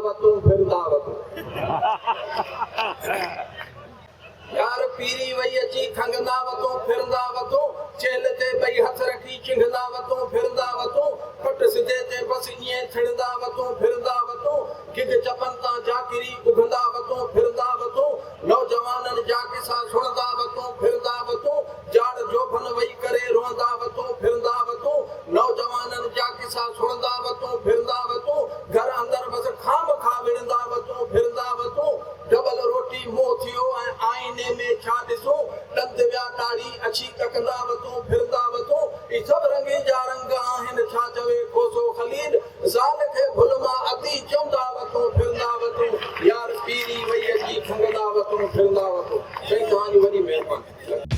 वतूं फिरंदा वतूं यार पीरी वई अची खंगंदा वतूं फिरंदा वतूं चेल ते ॿई हथ रखी चिंघंदा वतूं फिरंदा वतूं पट सिधे ते बस ईअं थिड़ंदा वतूं फिरंदा वतूं गिग चपन तां जाकिरी उघंदा वतूं फिरंदा वतूं नौजवाननि जा किसा सुणंदा वतूं फिरंदा वतूं जाड़ जोभन वेही करे रोंदा वतूं फिरंदा वतूं नौजवाननि जा किसा सुणंदा वतूं फिरंदा वतूं घर अंदर बस खाम खा विड़ंदा वतूं फिरंदा वतूं डबल रोटी मुंहुं थियो ऐं आईने में छा ॾिसूं ॾंद विया ॾाढ़ी अछी तकंदा वतूं फिरंदा वतूं ही सभु रंगनि जा रंग आहिनि छा चवे खोसो खलील ज़ाल खे भुल मां अती चवंदा वतूं फिरंदा वतूं यार पीरी वई अची खंगंदा वतूं फिरंदा वतूं साईं तव्हांजी वॾी महिरबानी।